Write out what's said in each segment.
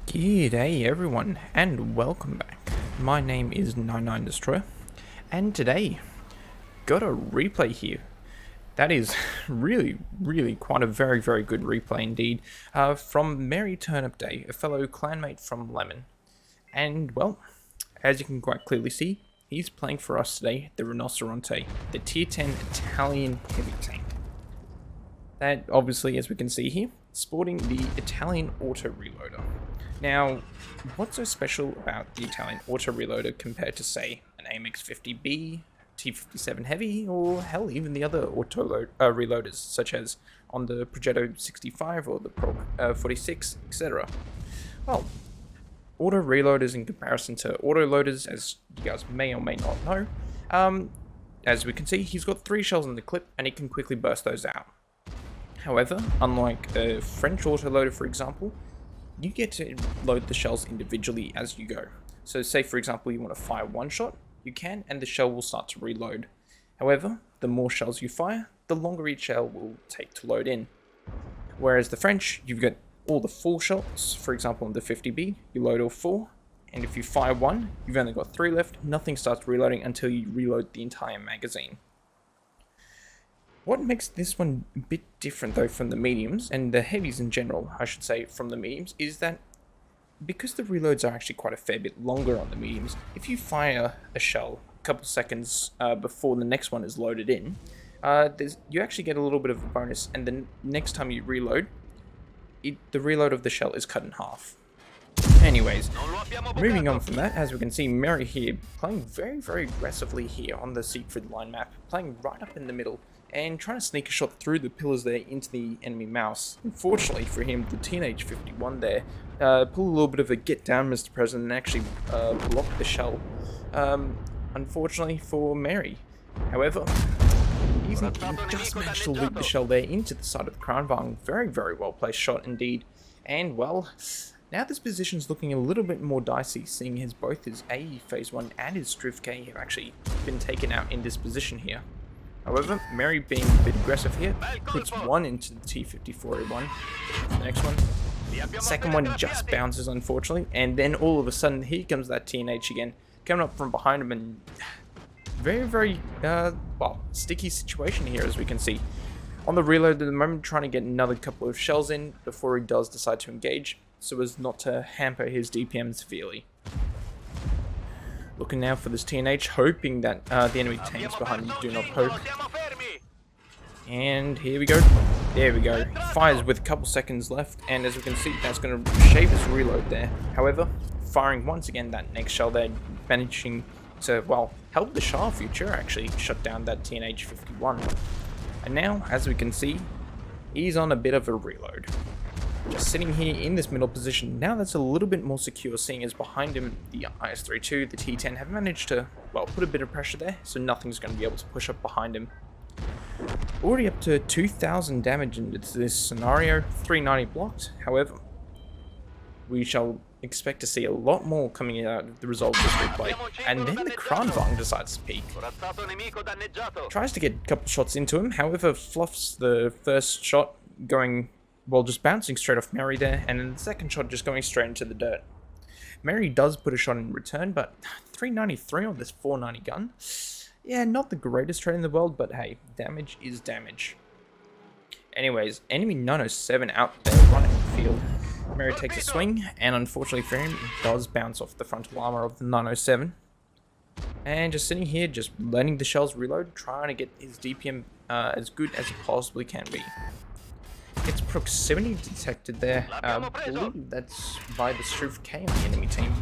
G'day everyone, and welcome back. My name is 99 Destroyer, and today, got a replay here. That is really quite a very good replay indeed, from Merry Turnip Day, a fellow clanmate from Lemon. And, well, as you can quite clearly see, he's playing for us today, the Rinoceronte, the tier 10 Italian heavy tank. That, obviously, as we can see here, sporting the Italian auto reloader. Now, what's so special about the Italian auto reloader compared to, say, an AMX-50B, T-57 Heavy, or hell, even the other auto reloaders, such as on the Progetto 65 or the Pro 46, etc.? Well, auto reloaders in comparison to auto loaders, as you guys may or may not know, as we can see, he's got 3 shells in the clip, and he can quickly burst those out. However, unlike a French autoloader, for example, you get to load the shells individually as you go. So say, for example, you want to fire one shot, you can, and the shell will start to reload. However, the more shells you fire, the longer each shell will take to load in. Whereas the French, you've got all the full shots. For example, on the 50B, you load all 4, and if you fire one, you've only got 3 left, nothing starts reloading until you reload the entire magazine. What makes this one a bit different though from the mediums, and the heavies in general, I should say, from the mediums, is that because the reloads are actually quite a fair bit longer on the mediums, if you fire a shell a couple seconds before the next one is loaded in, you actually get a little bit of a bonus, and the next time you reload, the reload of the shell is cut in half. Anyways, moving on from that, as we can see Merry here playing very aggressively here on the Siegfried line map, playing right up in the middle, and trying to sneak a shot through the pillars there into the enemy mouse. Unfortunately for him, the Teenage 51 there pulled a little bit of a get down, Mr. President, and actually blocked the shell. Unfortunately for Merry. However, he just managed to loop the shell there into the side of the Kranvang. Very well placed shot indeed. And well, now this position's looking a little bit more dicey, seeing as both his AE Phase 1 and his Struve K have actually been taken out in this position here. However, Merry being a bit aggressive here, puts one into the T-54A1. The next one. Second one just bounces, unfortunately, and then all of a sudden, here comes that TNH again, coming up from behind him, and very well, sticky situation here, as we can see. On the reload at the moment, trying to get another couple of shells in before he does decide to engage, so as not to hamper his DPM severely. Looking now for this TNH, hoping that the enemy tanks behind him do not poke. And here we go. There we go. Fires with a couple seconds left, and as we can see, that's going to shave his reload there. However, firing once again that next shell there, managing to, well, help the Shah Future actually shut down that TNH 51. And now, as we can see, he's on a bit of a reload. Just sitting here in this middle position, now that's a little bit more secure, seeing as behind him the IS-32, the T-10 have managed to, well, put a bit of pressure there, so nothing's going to be able to push up behind him. Already up to 2,000 damage in this scenario, 390 blocked. However, we shall expect to see a lot more coming out of the result of this replay. And then the Kranvang decides to peek. Tries to get a couple shots into him, however, fluffs the first shot, going, well, just bouncing straight off Merry there, and then the second shot just going straight into the dirt. Merry does put a shot in return, but 393 on this 490 gun. Yeah, not the greatest trade in the world, but hey, damage is damage. Anyways, enemy 907 out there running the field. Merry takes a swing, and unfortunately for him, it does bounce off the frontal armor of the 907. And just sitting here, just letting the shells reload, trying to get his DPM as good as it possibly can be. It's proximity detected there. I believe that's by the Struve K on the enemy team.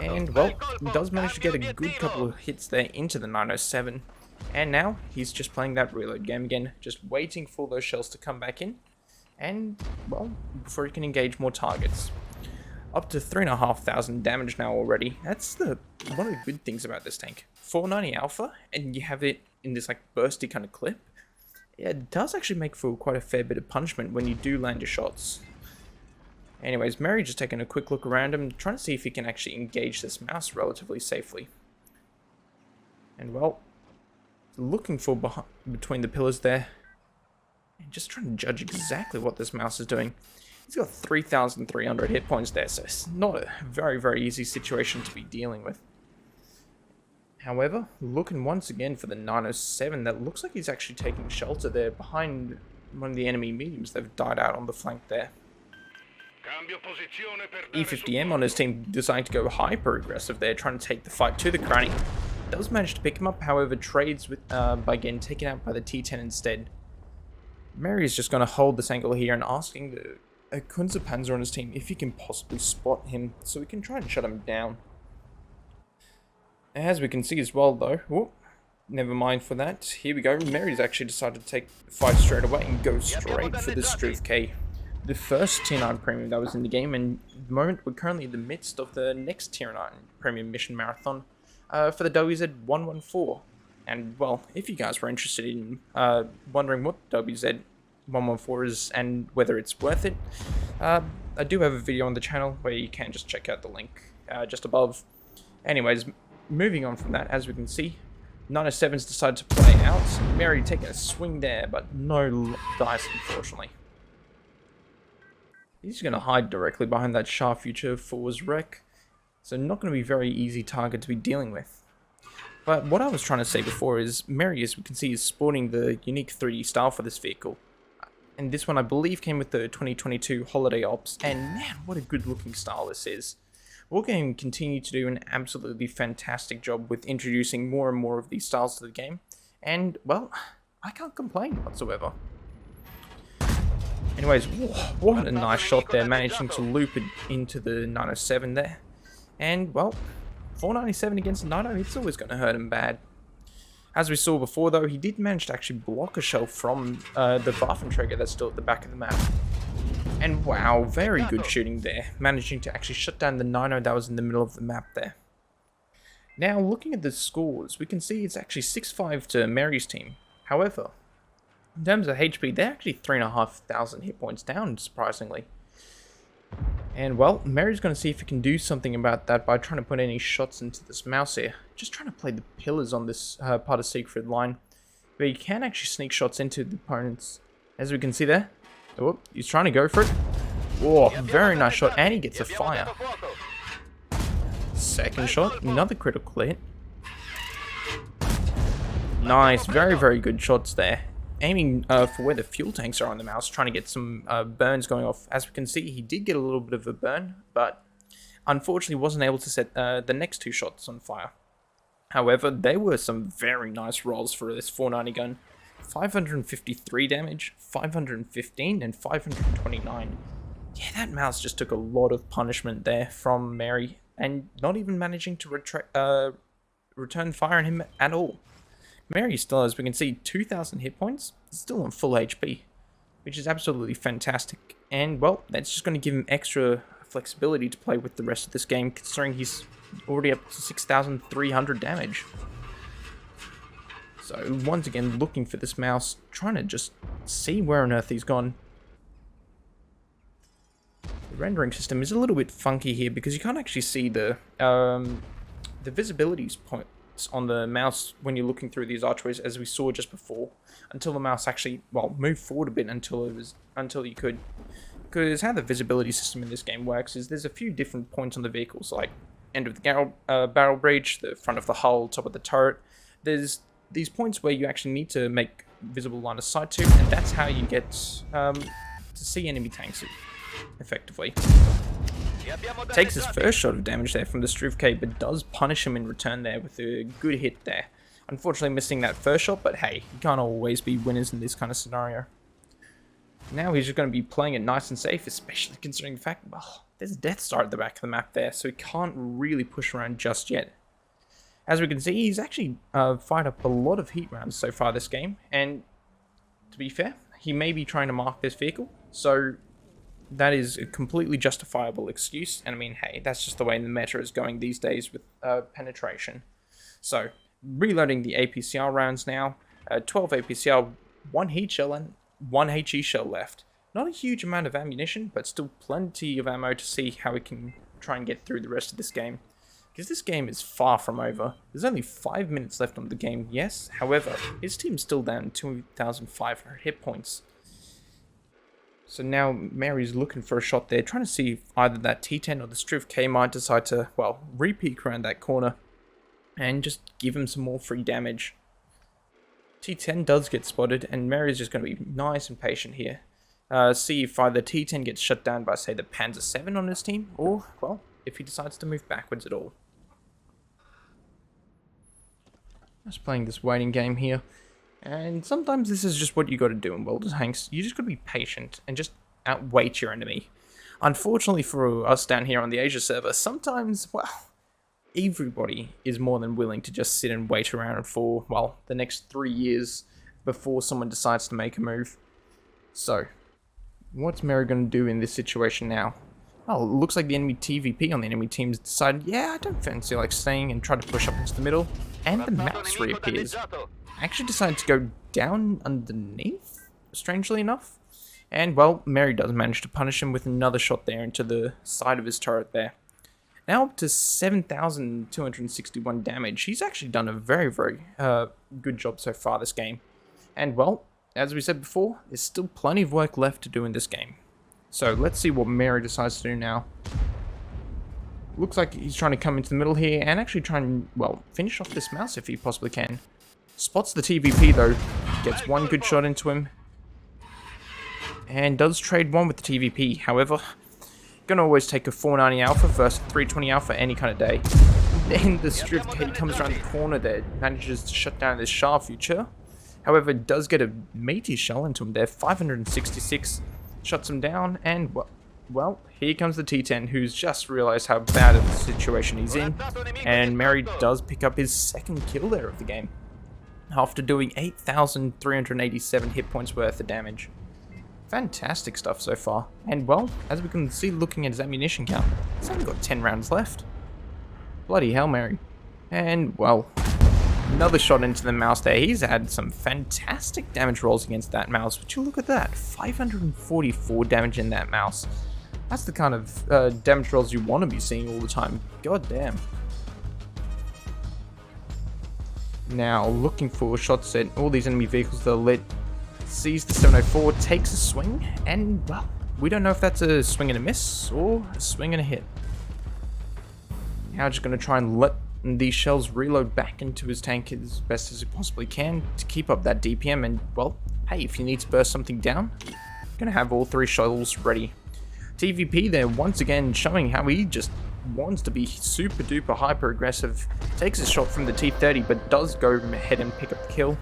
And, well, he does manage to get a good couple of hits there into the 907. And now, he's just playing that reload game again, just waiting for those shells to come back in. And, well, before he can engage more targets. Up to 3,500 damage now already. That's one of the good things about this tank. 490 alpha, and you have it in this, like, bursty kind of clip. Yeah, it does actually make for quite a fair bit of punishment when you do land your shots. Anyways, Merry just taking a quick look around him, trying to see if he can actually engage this mouse relatively safely. And well, looking for between the pillars there, and just trying to judge exactly what this mouse is doing. He's got 3,300 hit points there, so it's not a very, very easy situation to be dealing with. However, looking once again for the 907, that looks like he's actually taking shelter there behind one of the enemy mediums. They've died out on the flank there. E50M on his team deciding to go hyper aggressive there, trying to take the fight to the cranny. Does manage to pick him up, however, trades with by getting taken out by the T10 instead. Mary is just going to hold this angle here and asking the Kunze Panzer on his team if he can possibly spot him so we can try and shut him down. As we can see as well though, whoop, never mind for that, here we go, Mary's actually decided to take the fight straight away and go straight for this Struve K. The first Tier 9 premium that was in the game, and at the moment we're currently in the midst of the next Tier 9 premium mission marathon for the WZ-114. And well, if you guys were interested in wondering what WZ-114 is and whether it's worth it, I do have a video on the channel where you can just check out the link just above. Anyways, moving on from that, as we can see, 907's decided to play out. Mary taking a swing there, but no dice, unfortunately. He's going to hide directly behind that Shah Future 4's wreck, so not going to be a very easy target to be dealing with. But what I was trying to say before is, Mary, as we can see, is sporting the unique 3D style for this vehicle. And this one, I believe, came with the 2022 Holiday Ops, and man, what a good looking style this is. Wargame continue to do an absolutely fantastic job with introducing more and more of these styles to the game, and, well, I can't complain whatsoever. Anyways, what a nice shot there, managing to loop it into the 907 there. And, well, 497 against the 90, it's always going to hurt him bad. As we saw before, though, he did manage to actually block a shell from the Waffenträger that's still at the back of the map. And wow, very good shooting there, managing to actually shut down the 90 that was in the middle of the map there. Now, looking at the scores, we can see it's actually 6-5 to Mary's team. However, in terms of HP, they're actually 3,500 hit points down, surprisingly. And, well, Mary's going to see if he can do something about that by trying to put any shots into this mouse here. Just trying to play the pillars on this part of Siegfried line, where you can actually sneak shots into the opponents. As we can see there. Oh, he's trying to go for it. Oh, very nice shot, and he gets a fire. Second shot, another critical hit. Nice, very, very good shots there. Aiming for where the fuel tanks are on the mouse, trying to get some burns going off. As we can see, he did get a little bit of a burn, but unfortunately wasn't able to set the next two shots on fire. However, they were some very nice rolls for this 490 gun. 553 damage, 515, and 529. Yeah, that mouse just took a lot of punishment there from Mary, and not even managing to return fire on him at all. Mary still, as we can see, 2,000 hit points, still on full HP, which is absolutely fantastic. And, well, that's just going to give him extra flexibility to play with the rest of this game, considering he's already up to 6,300 damage. So, once again, looking for this mouse, trying to just see where on earth he's gone. The rendering system is a little bit funky here because you can't actually see the visibility points on the mouse when you're looking through these archways, as we saw just before, until the mouse actually, well, moved forward a bit until you could. Because how the visibility system in this game works is there's a few different points on the vehicles, like end of the barrel breach, the front of the hull, top of the turret. There's these points where you actually need to make visible line of sight to, and that's how you get to see enemy tanks effectively. Takes his first shot of damage there from the Struve K, but does punish him in return there with a good hit there. Unfortunately missing that first shot, but hey, you can't always be winners in this kind of scenario. Now he's just going to be playing it nice and safe, especially considering the fact, well, there's a Death Star at the back of the map there, so he can't really push around just yet. As we can see, he's actually fired up a lot of heat rounds so far this game, and to be fair, he may be trying to mark this vehicle, so that is a completely justifiable excuse, and I mean, hey, that's just the way the meta is going these days with penetration. So, reloading the APCR rounds now, 12 APCR, 1 heat shell and 1 HE shell left. Not a huge amount of ammunition, but still plenty of ammo to see how we can try and get through the rest of this game. Because this game is far from over. There's only 5 minutes left on the game, yes. However, his team's still down 2,500 hit points. So now Mary's looking for a shot there, trying to see if either that T10 or the Striv K might decide to, well, re-peek around that corner and just give him some more free damage. T10 does get spotted, and Mary's just going to be nice and patient here. See if either T10 gets shut down by, say, the Panzer 7 on his team, or, well, if he decides to move backwards at all. Just playing this waiting game here. And sometimes this is just what you got to do in World of Tanks. You just got to be patient and just outweight your enemy. Unfortunately for us down here on the Asia server, sometimes, well, everybody is more than willing to just sit and wait around for, well, the next 3 years before someone decides to make a move. So, what's Mary going to do in this situation now? Well, it looks like the enemy TVP on the enemy team's decided, yeah, I don't fancy like staying, and try to push up into the middle. And the mouse reappears. Actually decided to go down underneath, strangely enough. And, well, Mary does manage to punish him with another shot there into the side of his turret there. Now up to 7,261 damage. He's actually done a very, very good job so far this game. And, well, as we said before, there's still plenty of work left to do in this game. So let's see what Mary decides to do now. Looks like he's trying to come into the middle here and actually try and, well, finish off this mouse if he possibly can. Spots the TVP though, gets one good shot into him, and does trade one with the TVP. However, gonna always take a 490 Alpha versus 320 Alpha any kind of day. Then the Striv K comes around the corner there, manages to shut down this Shah future. However, does get a meaty shell into him there, 566, shuts him down, and well, here comes the T10, who's just realized how bad of a situation he's in, and Mary does pick up his second kill there of the game, after doing 8,387 hit points worth of damage. Fantastic stuff so far. And, well, as we can see looking at his ammunition count, he's only got 10 rounds left. Bloody hell, Mary. And, well, another shot into the mouse there. He's had some fantastic damage rolls against that mouse. But you look at that, 544 damage in that mouse. That's the kind of damage rolls you want to be seeing all the time. God damn. Now, looking for shots at all these enemy vehicles that are lit. Sees the 704, takes a swing, and, well, we don't know if that's a swing and a miss or a swing and a hit. Now just going to try and let these shells reload back into his tank as best as he possibly can to keep up that DPM, and, well, hey, if he needs to burst something down, going to have all three shells ready. TVP there once again showing how he just wants to be super duper hyper aggressive. Takes a shot from the T30 but does go ahead and pick up the kill.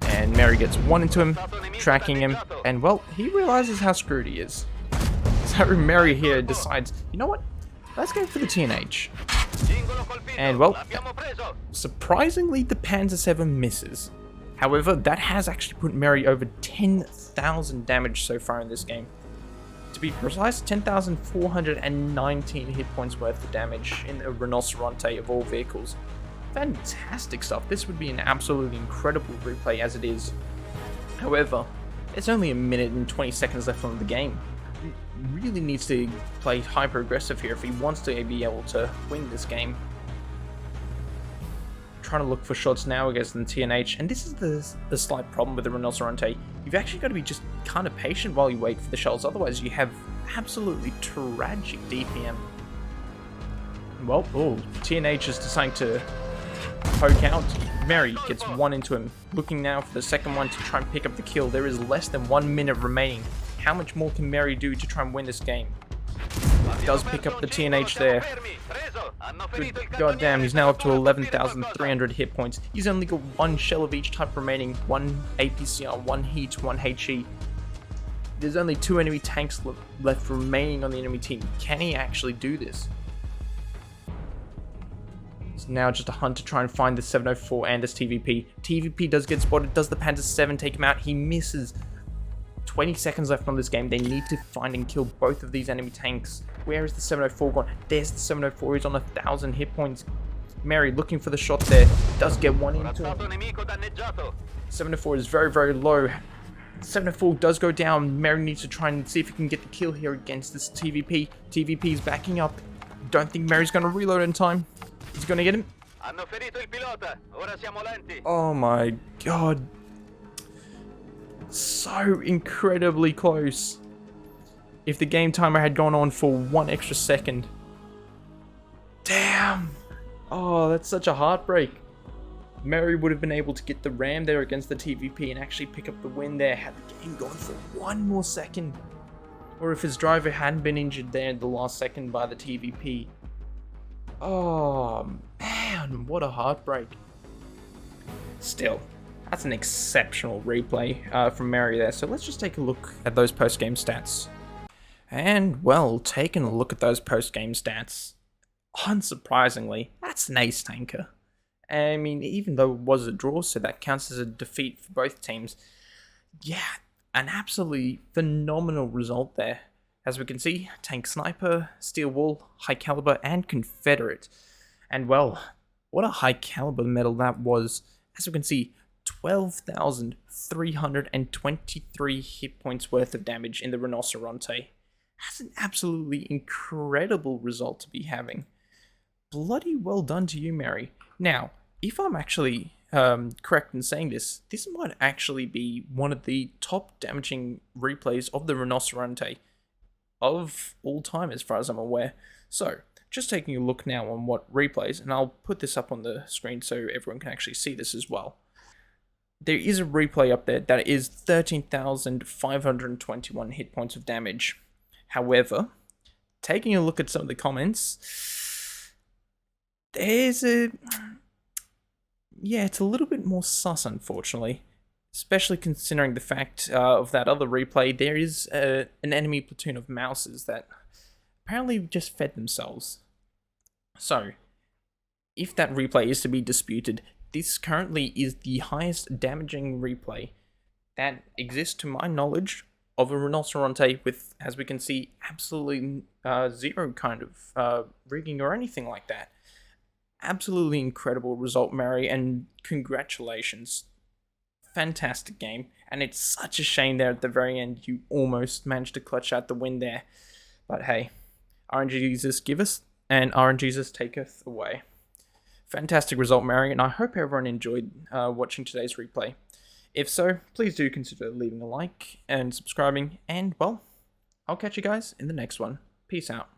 And Mary gets one into him, tracking him, and, well, he realizes how screwed he is. So Mary here decides, you know what, let's go for the TNH. And, well, surprisingly the Panzer 7 misses. However, that has actually put Mary over 10,000 damage so far in this game. To be precise, 10,419 hit points worth of damage in a Rinoceronte of all vehicles. Fantastic stuff. This would be an absolutely incredible replay as it is. However, there's only a minute and 20 seconds left on the game. He really needs to play hyper aggressive here if he wants to be able to win this game. Trying to look for shots now against the TNH, and this is the slight problem with the Rinoceronte. You've actually got to be just kind of patient while you wait for the shells, otherwise you have absolutely tragic DPM. Well, TNH is deciding to poke out. Mary gets one into him, looking now for the second one to try and pick up the kill. There is less than 1 minute remaining. How much more can Mary do to try and win this game? He does pick up the TNH there. Good goddamn, he's now up to 11,300 hit points. He's only got one shell of each type remaining, one APCR, one heat, one HE. There's only 2 enemy tanks left remaining on the enemy team. Can he actually do this? It's now just a hunt to try and find the 704 and this TVP. TVP does get spotted. Does the Panzer 7 take him out? He misses. 20 seconds left on this game. They need to find and kill both of these enemy tanks. Where is the 704 gone? There's the 704. He's on 1,000 hit points. Mary looking for the shot there. Does get one into him. 704 is very, very low. 704 does go down. Mary needs to try and see if he can get the kill here against this TVP. TVP is backing up. Don't think Mary's going to reload in time. He's going to get him. Oh my god. So incredibly close. If the game timer had gone on for 1 extra second. Damn. Oh, that's such a heartbreak. Mary would have been able to get the ram there against the TVP and actually pick up the win there had the game gone for 1 more second. Or if his driver hadn't been injured there in the last second by the TVP. Oh man, what a heartbreak. Still, that's an exceptional replay from Mary there. So let's just take a look at those post-game stats. And well, taking a look at those post-game stats, unsurprisingly, that's an ace tanker. I mean, even though it was a draw, so that counts as a defeat for both teams. Yeah, an absolutely phenomenal result there. As we can see, Tank Sniper, Steel Wool, High Caliber, and Confederate. And well, what a high caliber medal that was. As we can see, 12,323 hit points worth of damage in the Rinoceronte. That's an absolutely incredible result to be having. Bloody well done to you, Mary. Now, if I'm actually correct in saying this, this might actually be one of the top damaging replays of the Rinoceronte of all time, as far as I'm aware. So, just taking a look now on what replays, and I'll put this up on the screen so everyone can actually see this as well. There is a replay up there that is 13,521 hit points of damage. However, taking a look at some of the comments, there's a... yeah, it's a little bit more sus, unfortunately. Especially considering the fact of that other replay, there is an enemy platoon of mouses that apparently just fed themselves. So, if that replay is to be disputed, this currently is the highest damaging replay that exists to my knowledge of a Rinoceronte with, as we can see, absolutely zero kind of rigging or anything like that. Absolutely incredible result, Mary, and congratulations. Fantastic game, and it's such a shame there at the very end you almost managed to clutch out the win there. But hey, RNGesus giveth, and RNGesus taketh away. Fantastic result, Mary, and I hope everyone enjoyed watching today's replay. If so, please do consider leaving a like and subscribing, and well, I'll catch you guys in the next one. Peace out.